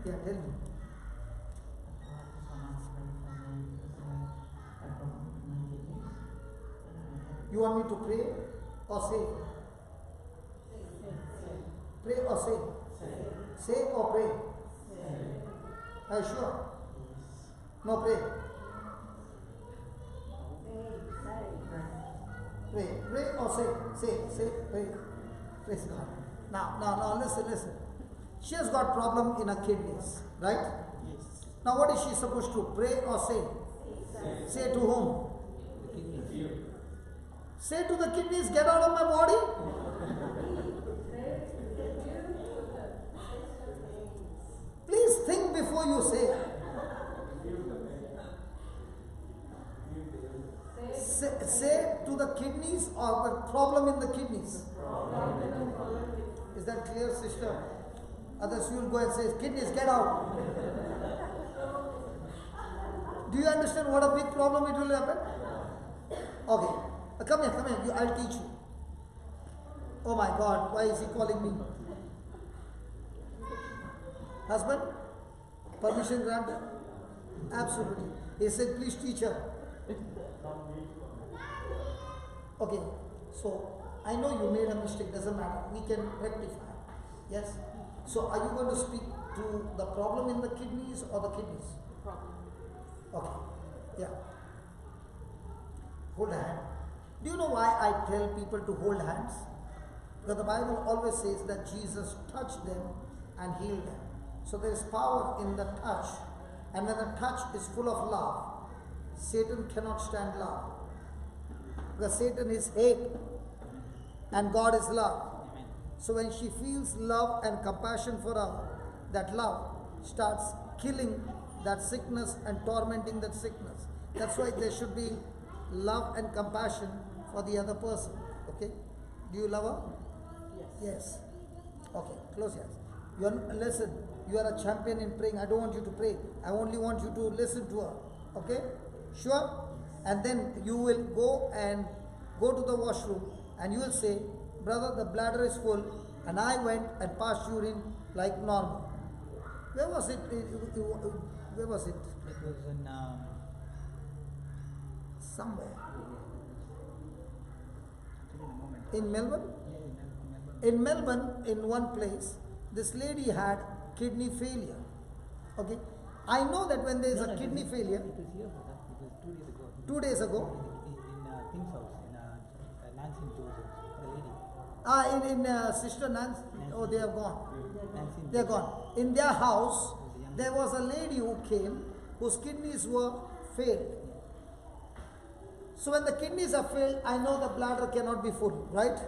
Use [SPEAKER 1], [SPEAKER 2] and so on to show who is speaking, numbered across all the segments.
[SPEAKER 1] Yeah, tell me. You want me to pray or say? Pray or say? Say or pray? Are you sure? No, pray. Pray. Pray or say? Say, pray. Praise God. Now, listen. She has got problem in her kidneys, right?
[SPEAKER 2] Yes.
[SPEAKER 1] Now, what is she supposed to pray or say? Say to whom? Say to the kidneys, get out of my body. Please think before you say. Say to the kidneys or the problem in the kidneys. Is that clear, sister? Others you will go and say, kidneys, get out. Do you understand what a big problem it will happen? Okay. Come here. I'll teach you. Oh my God, why is he calling me? Husband? Permission granted? Absolutely. He said, please teach her. Okay, so I know you made a mistake, doesn't matter. We can rectify. Yes? So are you going to speak to the problem in the kidneys or the kidneys?
[SPEAKER 3] Problem.
[SPEAKER 1] Okay. Yeah. Hold a hand. Do you know why I tell people to hold hands? Because the Bible always says that Jesus touched them and healed them. So there is power in the touch. And when the touch is full of love, Satan cannot stand love. Because Satan is hate and God is love. So when she feels love and compassion for her, that love starts killing that sickness and tormenting that sickness. That's why there should be love and compassion for the other person. Okay? Do you love her?
[SPEAKER 3] Yes.
[SPEAKER 1] Yes. Okay, close your eyes. Listen, you are a champion in praying. I don't want you to pray. I only want you to listen to her. Okay? Sure? And then you will go to the washroom and you will say, brother, the bladder is full and I went and passed urine like normal. Where was it? Where was it?
[SPEAKER 2] It was in
[SPEAKER 1] Somewhere.
[SPEAKER 2] in a moment.
[SPEAKER 1] In Melbourne?
[SPEAKER 2] Yeah,
[SPEAKER 1] In Melbourne, in one place, this lady had kidney failure. Okay? I know that when there is a kidney failure,
[SPEAKER 2] It was here, brother. It was 2 days ago.
[SPEAKER 1] 2 days ago,
[SPEAKER 2] In King's house, in Nancy Joseph, the lady.
[SPEAKER 1] in Sister Nancy, oh, they have gone.
[SPEAKER 2] Nancy
[SPEAKER 1] They are gone. In their house, there was a lady who came whose kidneys were failed. So when the kidneys are failed, I know the bladder cannot be full, right?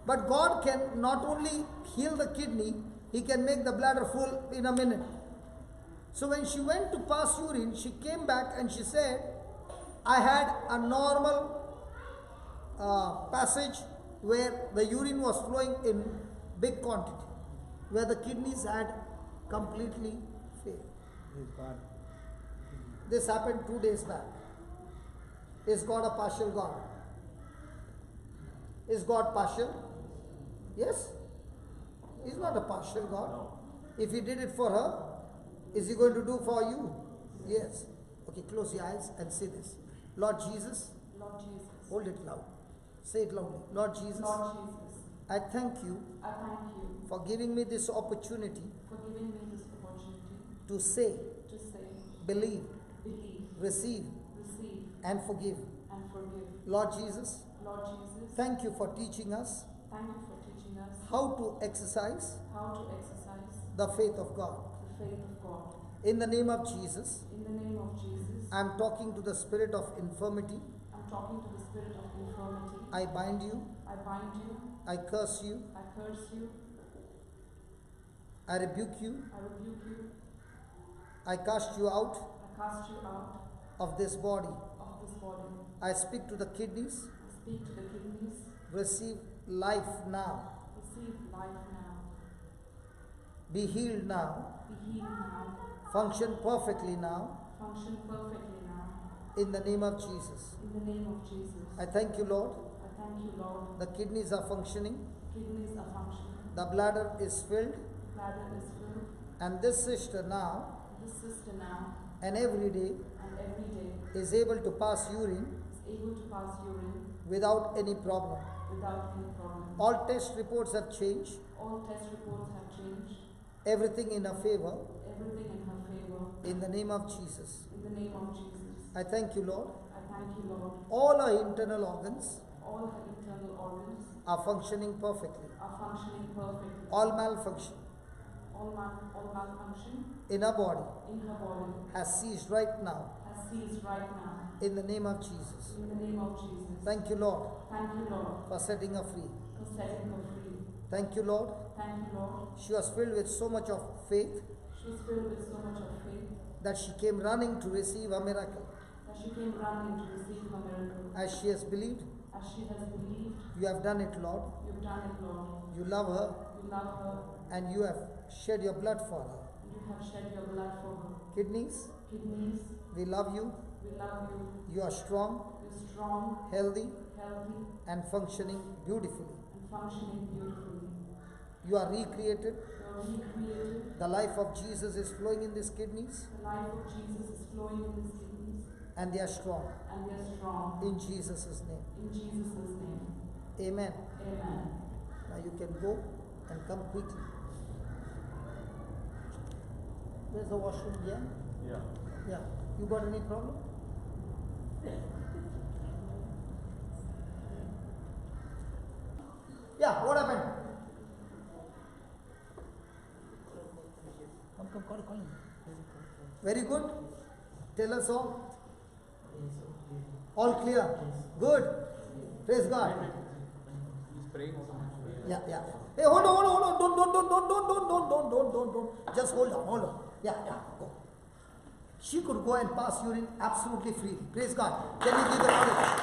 [SPEAKER 1] But God can not only heal the kidney, He can make the bladder full in a minute. So when she went to pass urine, she came back and she said, I had a normal passage where the urine was flowing in big quantity, where the kidneys had completely failed.
[SPEAKER 2] Praise God.
[SPEAKER 1] This happened 2 days back. Is God a partial God? Is God partial? Yes? He's not a partial God. If He did it for her, is He going to do for you? Yes. Okay, close your eyes and say this. Lord Jesus,
[SPEAKER 3] Lord Jesus.
[SPEAKER 1] hold it loud. Say it loudly. Lord Jesus,
[SPEAKER 3] Lord Jesus.
[SPEAKER 1] I thank you
[SPEAKER 3] I thank you
[SPEAKER 1] for giving me this opportunity
[SPEAKER 3] for giving me this opportunity
[SPEAKER 1] to say,
[SPEAKER 3] to say,
[SPEAKER 1] believe,
[SPEAKER 3] believe,
[SPEAKER 1] receive,
[SPEAKER 3] receive,
[SPEAKER 1] and forgive.
[SPEAKER 3] and forgive.
[SPEAKER 1] Lord Jesus,
[SPEAKER 3] Lord Jesus,
[SPEAKER 1] thank you for teaching us
[SPEAKER 3] thank you for teaching us
[SPEAKER 1] how to exercise
[SPEAKER 3] how to exercise
[SPEAKER 1] the faith of God.
[SPEAKER 3] the faith of God.
[SPEAKER 1] In the name of Jesus,
[SPEAKER 3] In the name of Jesus,
[SPEAKER 1] I am talking to the spirit of infirmity.
[SPEAKER 3] I'm talking to the spirit of infirmity.
[SPEAKER 1] I bind you,
[SPEAKER 3] I bind you,
[SPEAKER 1] I curse you,
[SPEAKER 3] I curse you,
[SPEAKER 1] I rebuke you,
[SPEAKER 3] I rebuke you,
[SPEAKER 1] I cast you out
[SPEAKER 3] I cast you out
[SPEAKER 1] of this body.
[SPEAKER 3] of this body.
[SPEAKER 1] I speak to the kidneys,
[SPEAKER 3] I speak to the kidneys,
[SPEAKER 1] receive life now,
[SPEAKER 3] receive life now,
[SPEAKER 1] be healed now,
[SPEAKER 3] be healed now,
[SPEAKER 1] function perfectly now,
[SPEAKER 3] function perfectly now.
[SPEAKER 1] in the name of Jesus.
[SPEAKER 3] In the name of Jesus,
[SPEAKER 1] I thank you, Lord.
[SPEAKER 3] I thank you, Lord.
[SPEAKER 1] The kidneys are functioning,
[SPEAKER 3] Kidneys are functioning,
[SPEAKER 1] the bladder is filled,
[SPEAKER 3] bladder is filled,
[SPEAKER 1] And this sister now
[SPEAKER 3] This sister now
[SPEAKER 1] and every day
[SPEAKER 3] and every day
[SPEAKER 1] is able to pass urine
[SPEAKER 3] is able to pass urine
[SPEAKER 1] without any problem.
[SPEAKER 3] without any problem.
[SPEAKER 1] All test reports have changed,
[SPEAKER 3] All test reports have changed.
[SPEAKER 1] everything in her favor,
[SPEAKER 3] Everything in her favor.
[SPEAKER 1] in the name of Jesus.
[SPEAKER 3] In the name of Jesus.
[SPEAKER 1] I thank you, Lord.
[SPEAKER 3] I thank you, Lord.
[SPEAKER 1] All her internal organs
[SPEAKER 3] All her internal organs
[SPEAKER 1] are functioning perfectly.
[SPEAKER 3] are functioning perfectly.
[SPEAKER 1] All malfunction
[SPEAKER 3] All malfunction
[SPEAKER 1] in her body
[SPEAKER 3] in her body
[SPEAKER 1] has ceased right now
[SPEAKER 3] has ceased right now.
[SPEAKER 1] in the name of Jesus.
[SPEAKER 3] In the name of Jesus.
[SPEAKER 1] Thank you, Lord,
[SPEAKER 3] Thank you, Lord,
[SPEAKER 1] for setting her free.
[SPEAKER 3] for setting her free.
[SPEAKER 1] Thank you, Lord.
[SPEAKER 3] Thank you, Lord.
[SPEAKER 1] She was filled with so much of faith
[SPEAKER 3] She was filled with so much of faith
[SPEAKER 1] that she came running to receive a miracle.
[SPEAKER 3] that she came running to receive her miracle.
[SPEAKER 1] As she has believed,
[SPEAKER 3] As she has believed,
[SPEAKER 1] you have done it, Lord.
[SPEAKER 3] you've done it, Lord.
[SPEAKER 1] You love her
[SPEAKER 3] You love her,
[SPEAKER 1] and you have shed your blood for her.
[SPEAKER 3] and you have shed your blood for her.
[SPEAKER 1] Kidneys,
[SPEAKER 3] Kidneys,
[SPEAKER 1] we love you.
[SPEAKER 3] we love you.
[SPEAKER 1] You are strong,
[SPEAKER 3] You're strong,
[SPEAKER 1] healthy,
[SPEAKER 3] healthy,
[SPEAKER 1] and functioning beautifully.
[SPEAKER 3] and functioning beautifully.
[SPEAKER 1] You are recreated.
[SPEAKER 3] You're recreated.
[SPEAKER 1] The life of Jesus is flowing in these kidneys,
[SPEAKER 3] The life of Jesus is flowing in these kidneys,
[SPEAKER 1] and they are strong.
[SPEAKER 3] and we are strong.
[SPEAKER 1] In Jesus' name.
[SPEAKER 3] In Jesus' name.
[SPEAKER 1] Amen.
[SPEAKER 3] Amen.
[SPEAKER 1] Now you can go and come quickly. Where's the washroom? Yeah?
[SPEAKER 4] Yeah.
[SPEAKER 1] Yeah. You got any problem? Yeah, what happened? Come, call him. Very good. Tell us all. All clear? Good. Praise God.
[SPEAKER 4] He's praying so much.
[SPEAKER 1] Yeah, yeah. Hey, hold on. Don't. Just hold on. Yeah, go. She could go and pass urine absolutely freely. Praise God. Can you give the Lord a